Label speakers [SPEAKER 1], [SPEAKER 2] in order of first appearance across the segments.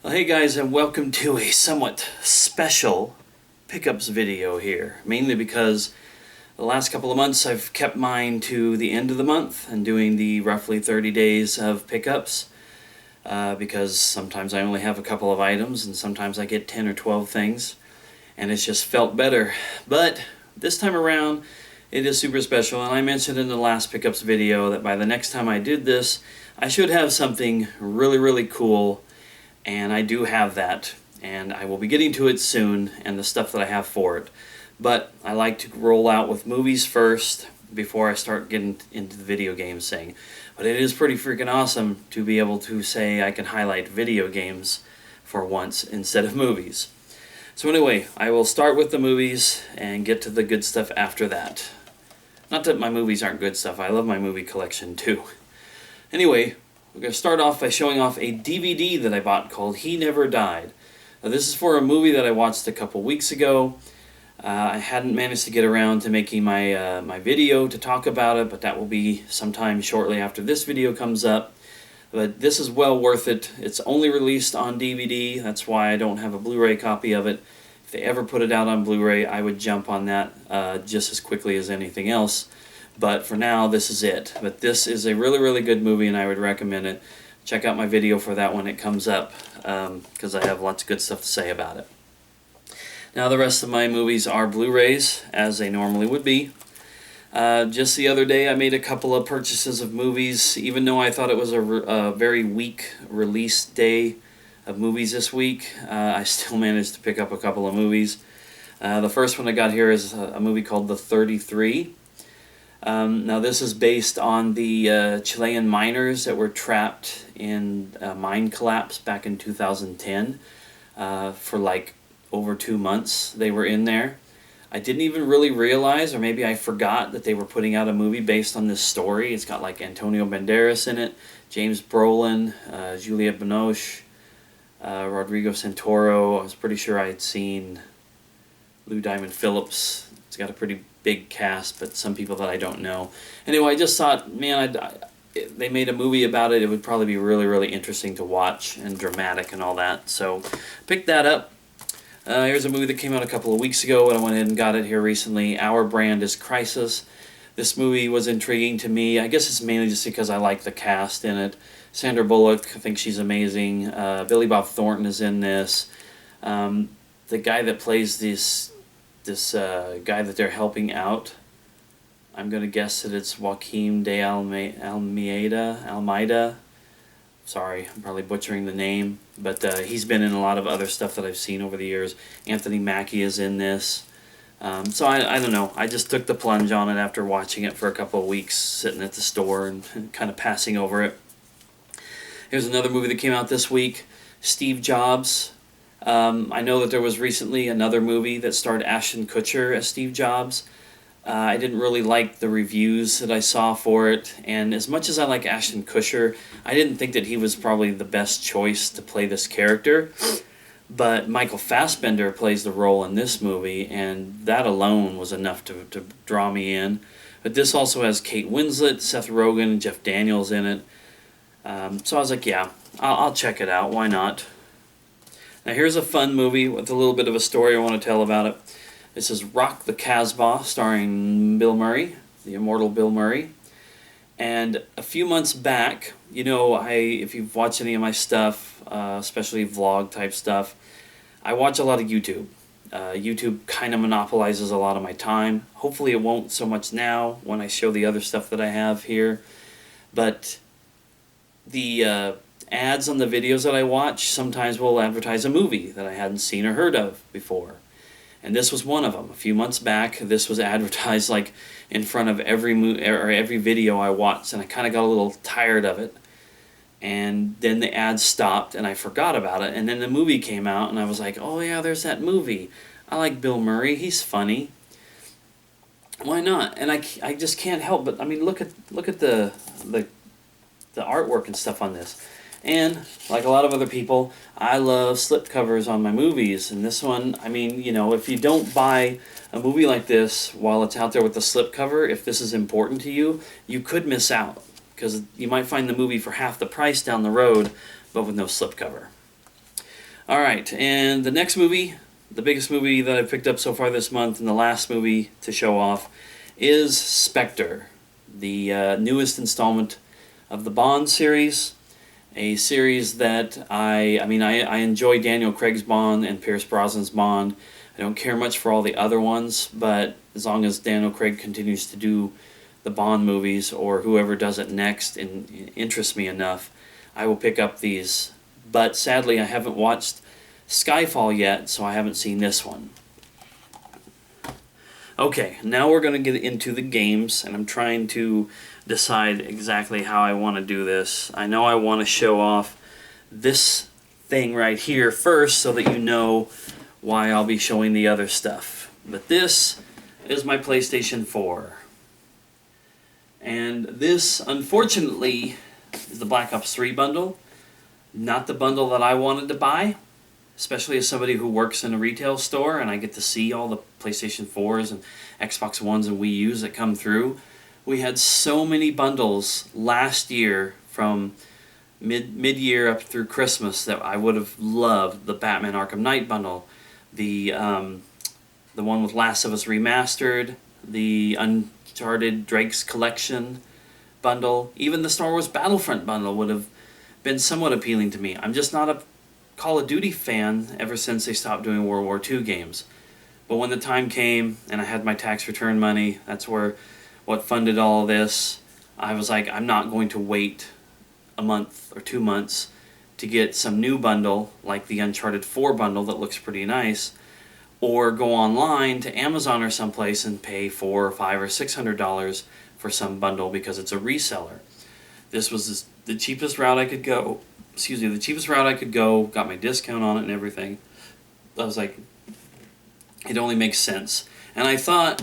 [SPEAKER 1] Well, hey guys, and welcome to a somewhat special pickups video here. Mainly because the last couple of months I've kept mine to the end of the month and doing the roughly 30 days of pickups. Because sometimes I only have a couple of items and sometimes I get 10 or 12 things. And it's just felt better. But this time around it is super special, and I mentioned in the last pickups video that by the next time I did this I should have something really cool. And I do have that, and I will be getting to it soon and the stuff that I have for it. But I like to roll out with movies first before I start getting into the video games thing. But it is pretty freaking awesome to be able to say I can highlight video games for once instead of movies. So anyway, I will start with the movies and get to the good stuff after that. Not that my movies aren't good stuff, I love my movie collection too. Anyway, we're going to start off by showing off a DVD that I bought called He Never Died. Now, this is for a movie that I watched a couple weeks ago. I hadn't managed to get around to making my video to talk about it, but that will be sometime shortly after this video comes up. But this is well worth it. It's only released on DVD, that's why I don't have a Blu-ray copy of it. If they ever put it out on Blu-ray, I would jump on that just as quickly as anything else. But for now, this is it. But this is a really good movie, and I would recommend it. Check out my video for that when it comes up, because I have lots of good stuff to say about it. Now, the rest of my movies are Blu-rays, as they normally would be. Just the other day, I made a couple of purchases of movies, even though I thought it was a very weak release day of movies this week. I still managed to pick up a couple of movies. The first one I got here is a movie called The 33. Now this is based on the Chilean miners that were trapped in a mine collapse back in 2010 for like over 2 months they were in there. I didn't even really realize, or maybe I forgot, that they were putting out a movie based on this story. It's got like Antonio Banderas in it, James Brolin, Juliette Binoche, Rodrigo Santoro. I was pretty sure I had seen Lou Diamond Phillips. It's got a pretty big cast, but some people that I don't know. Anyway, I just thought, man, they made a movie about it. It would probably be really interesting to watch and dramatic and all that. So, picked that up. Here's a movie that came out a couple of weeks ago, and I went ahead and got it here recently. Our Brand is Crisis. This movie was intriguing to me. I guess it's mainly just because I like the cast in it. Sandra Bullock, I think she's amazing. Billy Bob Thornton is in this. The guy that plays this guy that they're helping out, I'm going to guess that it's Joaquim de Almeida. Sorry, I'm probably butchering the name, but he's been in a lot of other stuff that I've seen over the years. Anthony Mackie is in this. So I don't know, I just took the plunge on it after watching it for a couple of weeks, sitting at the store and kind of passing over it. Here's another movie that came out this week, Steve Jobs. I know that there was recently another movie that starred Ashton Kutcher as Steve Jobs. I didn't really like the reviews that I saw for it, and as much as I like Ashton Kutcher, I didn't think that he was probably the best choice to play this character. But Michael Fassbender plays the role in this movie, and that alone was enough to draw me in. But this also has Kate Winslet, Seth Rogen, and Jeff Daniels in it. So I was like, yeah, I'll check it out, why not? Now here's a fun movie with a little bit of a story I want to tell about it. This is Rock the Casbah, starring Bill Murray, the immortal Bill Murray. And a few months back, you know, if you've watched any of my stuff, especially vlog type stuff, I watch a lot of YouTube. YouTube kind of monopolizes a lot of my time. Hopefully it won't so much now when I show the other stuff that I have here. But the ads on the videos that I watch sometimes will advertise a movie that I hadn't seen or heard of before. And this was one of them. A few months back, this was advertised like in front of every video I watched, and I kind of got a little tired of it. And then the ad stopped, and I forgot about it. And then the movie came out, and I was like, oh yeah, there's that movie. I like Bill Murray. He's funny. Why not? And I just can't help but, I mean, look at the artwork and stuff on this. And like a lot of other people, I love slipcovers on my movies. And this one, I mean, you know, if you don't buy a movie like this while it's out there with the slipcover, if this is important to you, you could miss out. Because you might find the movie for half the price down the road, but with no slipcover. Alright, and the next movie, the biggest movie that I've picked up so far this month, and the last movie to show off, is Spectre, the newest installment of the Bond series. A series that I enjoy Daniel Craig's Bond and Pierce Brosnan's Bond. I don't care much for all the other ones, but as long as Daniel Craig continues to do the Bond movies, or whoever does it next and interests me enough, I will pick up these. But sadly, I haven't watched Skyfall yet, so I haven't seen this one. Okay, now we're going to get into the games, and I'm trying to decide exactly how I want to do this. I know I want to show off this thing right here first so that you know why I'll be showing the other stuff. But this is my PlayStation 4. And this, unfortunately, is the Black Ops 3 bundle. Not the bundle that I wanted to buy, especially as somebody who works in a retail store and I get to see all the PlayStation 4s and Xbox Ones and Wii U's that come through. We had so many bundles last year from mid-year up through Christmas that I would have loved. The Batman Arkham Knight bundle, the one with Last of Us Remastered, the Uncharted Drake's Collection bundle, even the Star Wars Battlefront bundle would have been somewhat appealing to me. I'm just not a Call of Duty fan ever since they stopped doing World War II games. But when the time came and I had my tax return money, that's what funded all of this. I was like, I'm not going to wait a month or 2 months to get some new bundle like the Uncharted 4 bundle that looks pretty nice, or go online to Amazon or someplace and pay $400 or $500 or $600 for some bundle because it's a reseller. This was the cheapest route I could go. The cheapest route I could go, got my discount on it and everything. I was like, it only makes sense. And I thought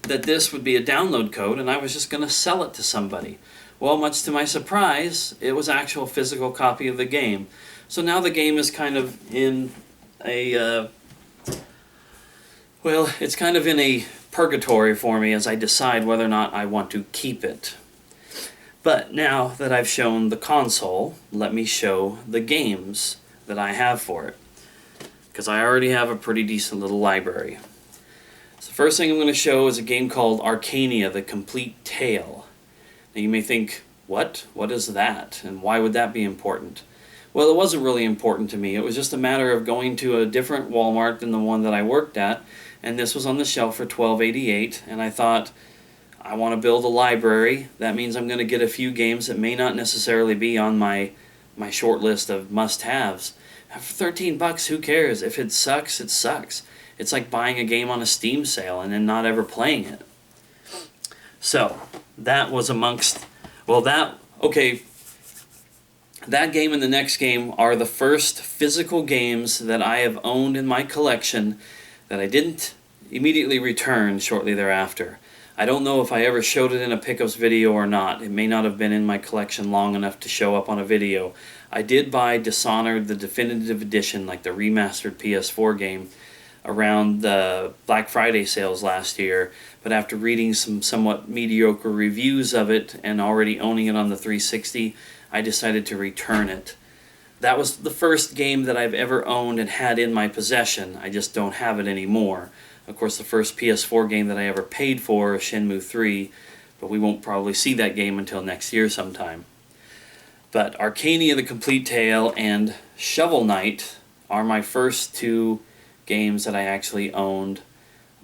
[SPEAKER 1] that this would be a download code and I was just going to sell it to somebody. Well, much to my surprise, it was actual physical copy of the game. So now the game is kind of in a, it's kind of in a purgatory for me as I decide whether or not I want to keep it. But now that I've shown the console, let me show the games that I have for it, because I already have a pretty decent little library. So the first thing I'm going to show is a game called Arcania, The Complete Tale. Now you may think, what is that, and why would that be important? Well, it wasn't really important to me. It was just a matter of going to a different Walmart than the one that I worked at, and this was on the shelf for $12.88, and I thought, I want to build a library. That means I'm going to get a few games that may not necessarily be on my short list of must-haves. For 13 bucks, who cares? If it sucks, it sucks. It's like buying a game on a Steam sale and then not ever playing it. So, that was amongst... that game and the next game are the first physical games that I have owned in my collection that I didn't immediately return shortly thereafter. I don't know if I ever showed it in a pickups video or not. It may not have been in my collection long enough to show up on a video. I did buy Dishonored, the definitive edition, like the remastered PS4 game, around the Black Friday sales last year, but after reading some somewhat mediocre reviews of it and already owning it on the 360, I decided to return it. That was the first game that I've ever owned and had in my possession. I just don't have it anymore. Of course, the first PS4 game that I ever paid for is Shenmue 3, but we won't probably see that game until next year sometime. But Arcania, The Complete Tale, and Shovel Knight are my first two games that I actually owned,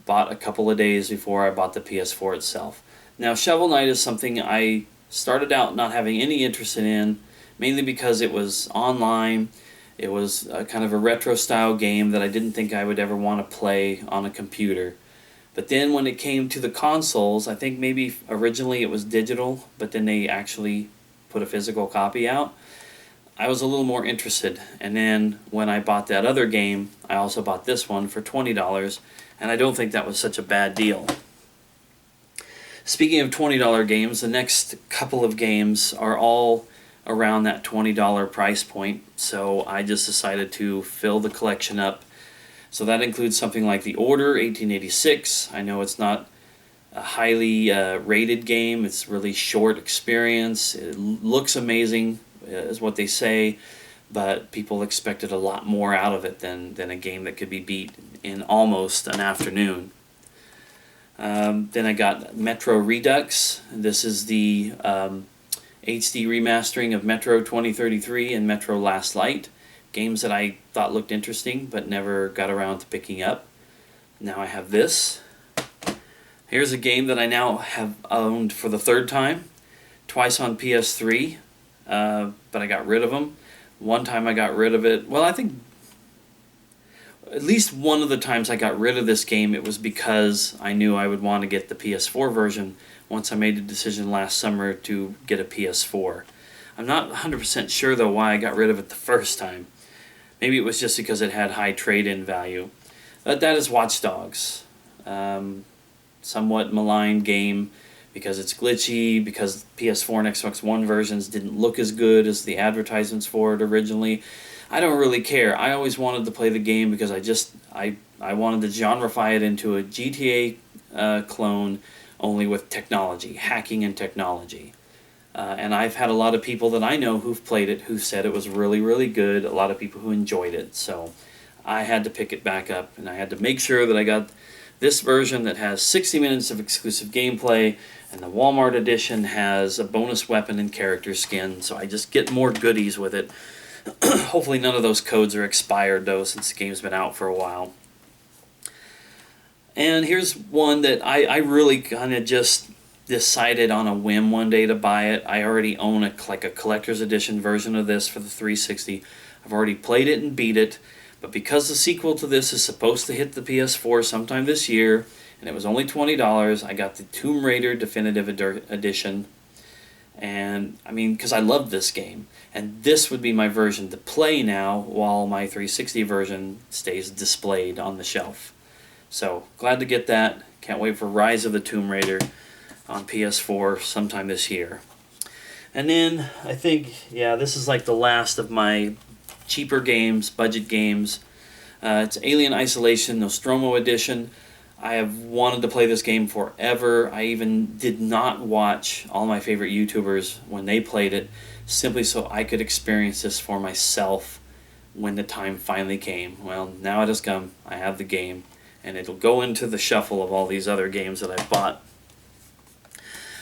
[SPEAKER 1] bought a couple of days before I bought the PS4 itself. Now, Shovel Knight is something I started out not having any interest in, mainly because it was online. It was kind of a retro-style game that I didn't think I would ever want to play on a computer. But then when it came to the consoles, I think maybe originally it was digital, but then they actually put a physical copy out. I was a little more interested. And then when I bought that other game, I also bought this one for $20, and I don't think that was such a bad deal. Speaking of $20 games, the next couple of games are all around that $20 price point, so I just decided to fill the collection up. So that includes something like The Order 1886. I know it's not a highly rated game. It's a really short experience. It looks amazing, is what they say, but people expected a lot more out of it than a game that could be beat in almost an afternoon. Then I got Metro Redux. This is the HD remastering of Metro 2033 and Metro Last Light, games that I thought looked interesting but never got around to picking up. Now I have this. Here's a game that I now have owned for the third time, twice on PS3, but I got rid of them. One time I got rid of it, well, I think at least one of the times I got rid of this game, it was because I knew I would want to get the PS4 version once I made the decision last summer to get a PS4. I'm not 100% sure, though, why I got rid of it the first time. Maybe it was just because it had high trade-in value. But that is Watch Dogs. Somewhat maligned game because it's glitchy, because PS4 and Xbox One versions didn't look as good as the advertisements for it originally. I don't really care. I always wanted to play the game because I wanted to genrefy it into a GTA clone, only with technology, hacking and technology. And I've had a lot of people that I know who've played it who said it was really, really good, a lot of people who enjoyed it. So I had to pick it back up, and I had to make sure that I got this version that has 60 minutes of exclusive gameplay, and the Walmart edition has a bonus weapon and character skin, so I just get more goodies with it. Hopefully none of those codes are expired, though, since the game's been out for a while. And here's one that I really kind of just decided on a whim one day to buy it. I already own a collector's edition version of this for the 360. I've already played it and beat it, but because the sequel to this is supposed to hit the PS4 sometime this year, and it was only $20, I got the Tomb Raider Definitive Edition. And, I mean, because I love this game. And this would be my version to play now while my 360 version stays displayed on the shelf. So, glad to get that. Can't wait for Rise of the Tomb Raider on PS4 sometime this year. And then, I think, yeah, this is like the last of my cheaper games, budget games. It's Alien Isolation Nostromo Edition. I have wanted to play this game forever. I even did not watch all my favorite YouTubers when they played it, simply so I could experience this for myself when the time finally came. Well, now it has come. I have the game, and it'll go into the shuffle of all these other games that I've bought.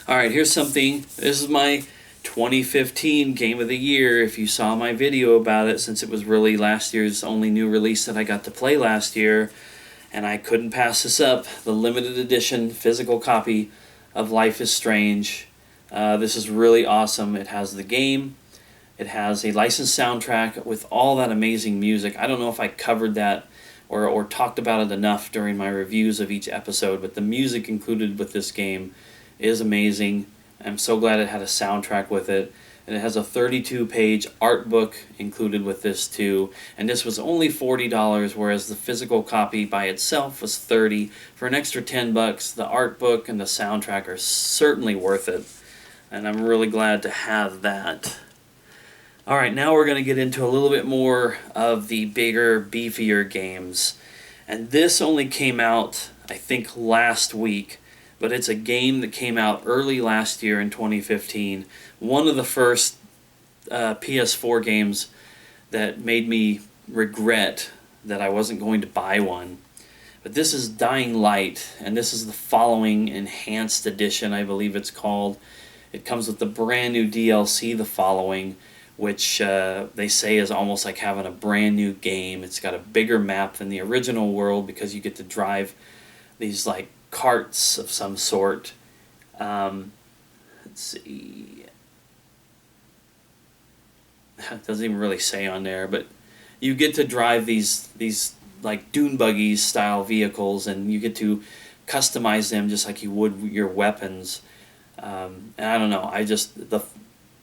[SPEAKER 1] Alright, here's something. This is my 2015 Game of the Year. If you saw my video about it, since it was really last year's only new release that I got to play last year, and I couldn't pass this up, the limited edition physical copy of Life is Strange. This is really awesome. It has the game. It has a licensed soundtrack with all that amazing music. I don't know if I covered that or talked about it enough during my reviews of each episode, but the music included with this game is amazing. I'm so glad it had a soundtrack with it. And it has a 32-page art book included with this too. And this was only $40, whereas the physical copy by itself was $30. For an extra $10, the art book and the soundtrack are certainly worth it. And I'm really glad to have that. Alright, now we're going to get into a little bit more of the bigger, beefier games. And this only came out, I think, last week. But it's a game that came out early last year in 2015. One of the first PS4 games that made me regret that I wasn't going to buy one. But this is Dying Light, and this is the following enhanced edition, I believe it's called. It comes with the brand new DLC, The Following, which they say is almost like having a brand new game. It's got a bigger map than the original world because you get to drive these like carts of some sort. Let's see. It doesn't even really say on there, but you get to drive these like dune buggies style vehicles, and you get to customize them just like you would your weapons. And I don't know.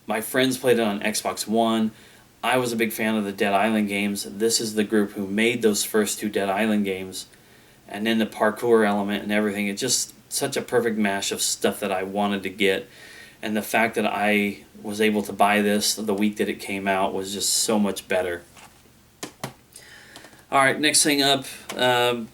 [SPEAKER 1] My friends played it on Xbox One. I was a big fan of the Dead Island games. This is the group who made those first two Dead Island games. And then the parkour element and everything. It's just such a perfect mash of stuff that I wanted to get. And the fact that I was able to buy this the week that it came out was just so much better. Alright, next thing up.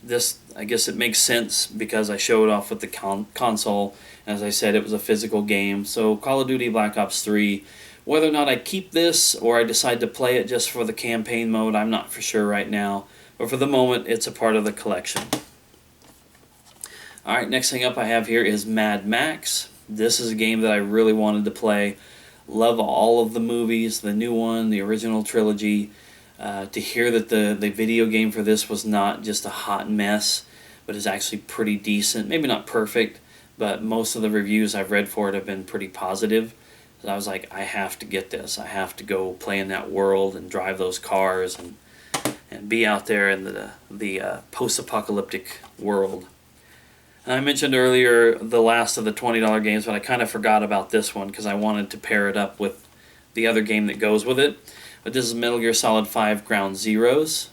[SPEAKER 1] This, I guess it makes sense because I showed off with the console. As I said, it was a physical game. So Call of Duty Black Ops 3 Whether or not I keep this or I decide to play it just for the campaign mode, I'm not for sure right now. But for the moment, it's a part of the collection. Alright, next thing up I have here is Mad Max. This is a game that I really wanted to play. Love all of the movies, the new one, the original trilogy. To hear that the video game for this was not just a hot mess, but is actually pretty decent. Maybe not perfect, but most of the reviews I've read for it have been pretty positive. So I was like, I have to get this. I have to go play in that world and drive those cars and be out there in the post-apocalyptic world. And I mentioned earlier the last of the $20 games, but I kind of forgot about this one because I wanted to pair it up with the other game that goes with it. But this is Metal Gear Solid 5 Ground Zeroes,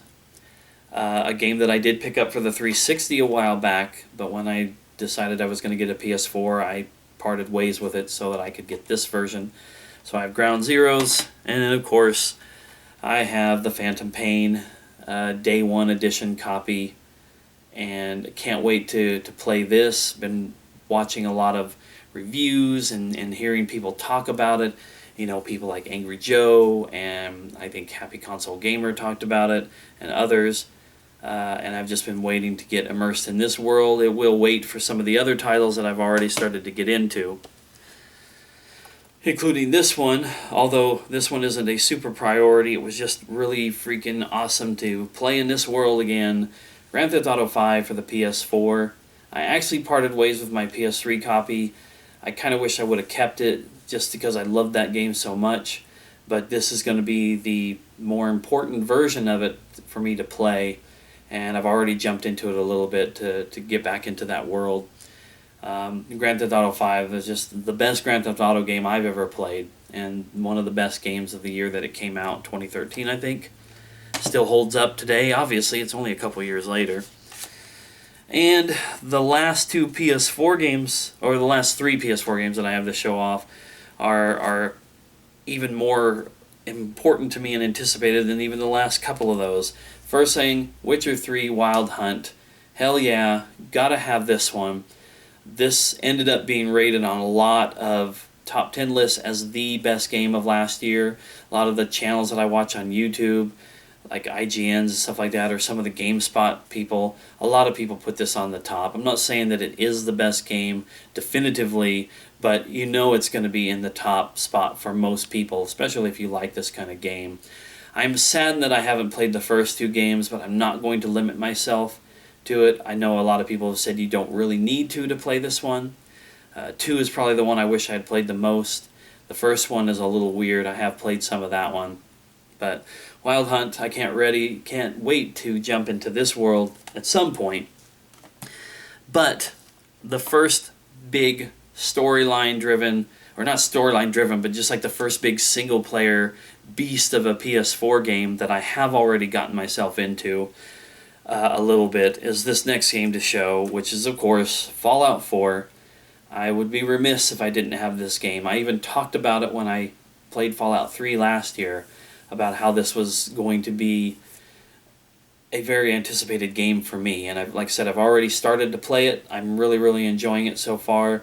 [SPEAKER 1] a game that I did pick up for the 360 a while back, but when I decided I was going to get a PS4, I parted ways with it so that I could get this version. So I have Ground Zeroes, and then of course I have the Phantom Pain Day 1 edition copy, and can't wait to play this. Been watching a lot of reviews and hearing people talk about it. You know, people like Angry Joe, and I think Happy Console Gamer talked about it, and others. And I've just been waiting to get immersed in this world. It will wait for some of the other titles that I've already started to get into, including this one. Although this one isn't a super priority, it was just really freaking awesome to play in this world again. Grand Theft Auto 5 for the PS4. I actually parted ways with my PS3 copy. I kind of wish I would have kept it, just because I loved that game so much, but this is going to be the more important version of it for me to play, and I've already jumped into it a little bit to get back into that world. Grand Theft Auto 5 is just the best Grand Theft Auto game I've ever played, and one of the best games of the year that it came out in 2013, I think. Still holds up today. Obviously, it's only a couple years later. And the last two PS4 games, or the last three PS4 games that I have to show off, are even more important to me and anticipated than even the last couple of those. First thing, Witcher 3 Wild Hunt. Hell yeah, gotta have this one. This ended up being rated on a lot of top 10 lists as the best game of last year. A lot of the channels that I watch on YouTube, like IGNs and stuff like that, or some of the GameSpot people, a lot of people put this on the top. I'm not saying that it is the best game definitively, but you know it's going to be in the top spot for most people, especially if you like this kind of game. I'm saddened that I haven't played the first two games, but I'm not going to limit myself to it. I know a lot of people have said you don't really need to play this one. 2 is probably the one I wish I had played the most. The first one is a little weird. I have played some of that one. But Wild Hunt, I can't wait to jump into this world at some point. But the first big storyline driven, or not storyline driven, but just like the first big single player beast of a PS4 game that I have already gotten myself into a little bit is this next game to show, which is of course Fallout 4. I would be remiss if I didn't have this game. I even talked about it when I played Fallout 3 last year, about how this was going to be a very anticipated game for me. And like I said, I've already started to play it. I'm really, really enjoying it so far.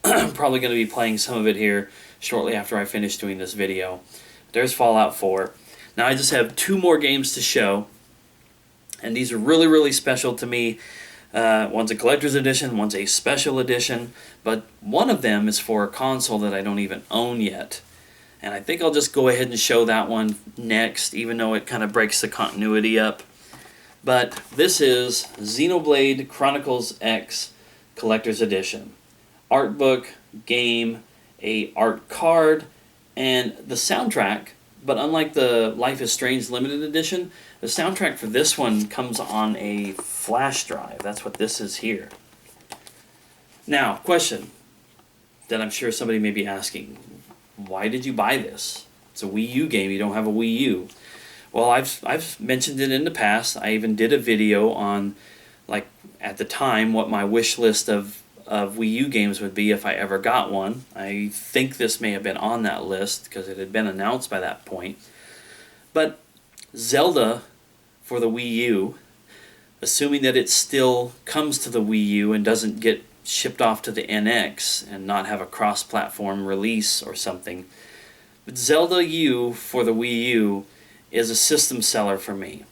[SPEAKER 1] I'm probably going to be playing some of it here shortly after I finish doing this video. There's Fallout 4. Now I just have 2 more games to show, and these are really, really special to me. One's a collector's edition, one's a special edition, but one of them is for a console that I don't even own yet. And I think I'll just go ahead and show that one next, even though it kind of breaks the continuity up. But this is Xenoblade Chronicles X Collector's Edition. Art book, game, a art card, and the soundtrack. But unlike the Life is Strange Limited Edition, the soundtrack for this one comes on a flash drive. That's what this is here. Now, question that I'm sure somebody may be asking. Why did you buy this? It's a Wii U game. You don't have a Wii U. Well, I've mentioned it in the past. I even did a video on, like, at the time, what my wish list of Wii U games would be if I ever got one. I think this may have been on that list because it had been announced by that point. But Zelda for the Wii U, assuming that it still comes to the Wii U and doesn't get shipped off to the NX and not have a cross-platform release or something, But Zelda U for the Wii U is a system seller for me.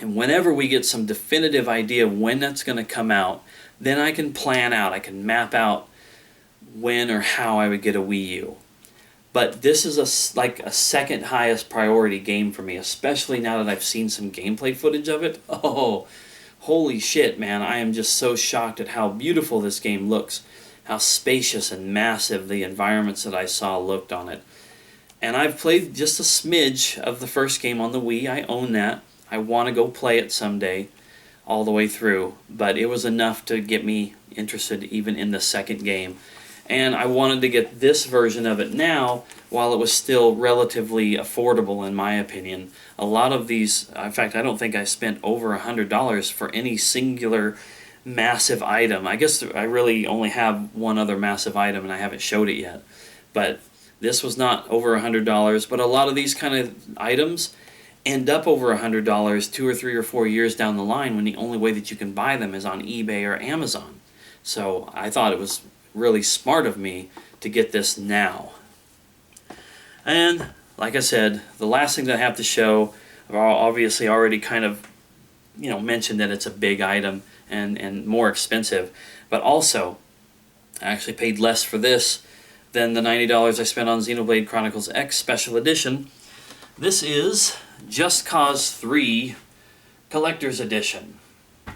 [SPEAKER 1] And whenever we get some definitive idea of when that's going to come out, then I can plan out, I can map out when or how I would get a Wii U. But this is like a second highest priority game for me, especially now that I've seen some gameplay footage of it. Oh, holy shit, man. I am just so shocked at how beautiful this game looks, how spacious and massive the environments that I saw looked on it. And I've played just a smidge of the first game on the Wii. I own that. I want to go play it someday all the way through, but it was enough to get me interested even in the second game. And I wanted to get this version of it now while it was still relatively affordable, in my opinion. A lot of these, in fact, I don't think I spent over $100 for any singular massive item. I guess I really only have one other massive item and I haven't showed it yet. But this was not over $100, but a lot of these kind of items end up over $100 2 or 3 or 4 years down the line when the only way that you can buy them is on eBay or Amazon. So I thought it was really smart of me to get this now. And like I said, the last thing that I have to show, I've obviously already kind of mentioned that it's a big item and more expensive, but also I actually paid less for this than the $90 I spent on Xenoblade Chronicles X Special Edition. This is Just Cause 3 Collector's Edition.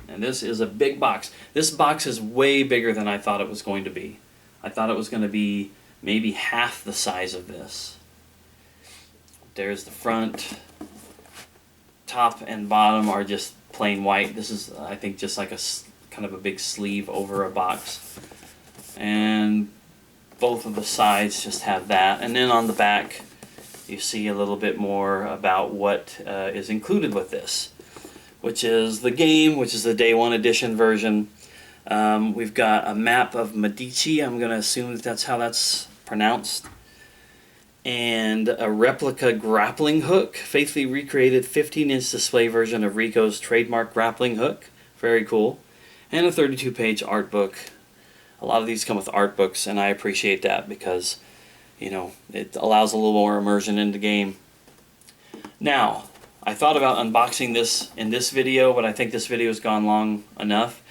[SPEAKER 1] And this is a big box. This box is way bigger than I thought it was going to be. I thought it was going to be maybe half the size of this. There's the front. Top and bottom are just plain white. This is, I think, just like a kind of a big sleeve over a box. And both of the sides just have that. And then on the back, you see a little bit more about what is included with this, which is the game, which is the Day 1 Edition version. We've got a map of Medici. I'm going to assume that that's how that's pronounced. And a replica grappling hook, faithfully recreated 15-inch display version of Rico's trademark grappling hook. Very cool. And a 32-page art book. A lot of these come with art books, and I appreciate that because, it allows a little more immersion in the game. Now, I thought about unboxing this in this video, but I think this video has gone long enough.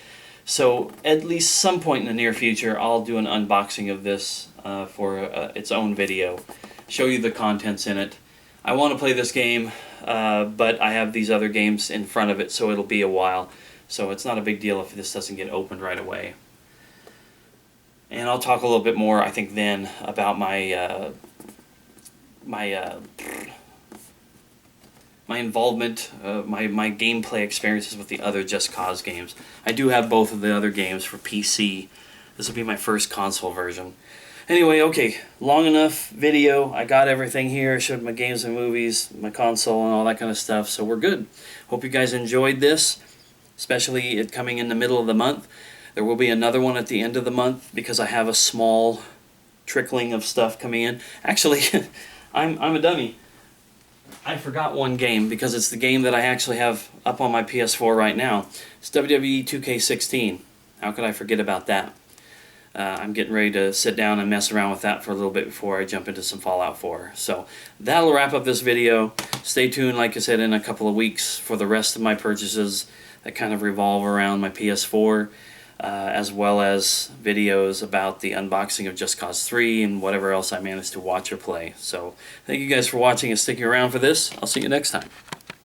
[SPEAKER 1] So at least some point in the near future, I'll do an unboxing of this for its own video. Show you the contents in it. I want to play this game, but I have these other games in front of it, so it'll be a while. So it's not a big deal if this doesn't get opened right away. And I'll talk a little bit more, I think, then about my involvement, my gameplay experiences with the other Just Cause games. I do have both of the other games for PC. This will be my first console version. Anyway, okay, long enough video. I got everything here. I showed my games and movies, my console, and all that kind of stuff, so we're good. Hope you guys enjoyed this, especially it coming in the middle of the month. There will be another one at the end of the month because I have a small trickling of stuff coming in. Actually, I'm a dummy. I forgot one game because it's the game that I actually have up on my PS4 right now. It's WWE 2K16. How could I forget about that? I'm getting ready to sit down and mess around with that for a little bit before I jump into some Fallout 4. So that'll wrap up this video. Stay tuned, like I said, in a couple of weeks for the rest of my purchases that kind of revolve around my PS4. As well as videos about the unboxing of Just Cause 3 and whatever else I managed to watch or play. So thank you guys for watching and sticking around for this. I'll see you next time.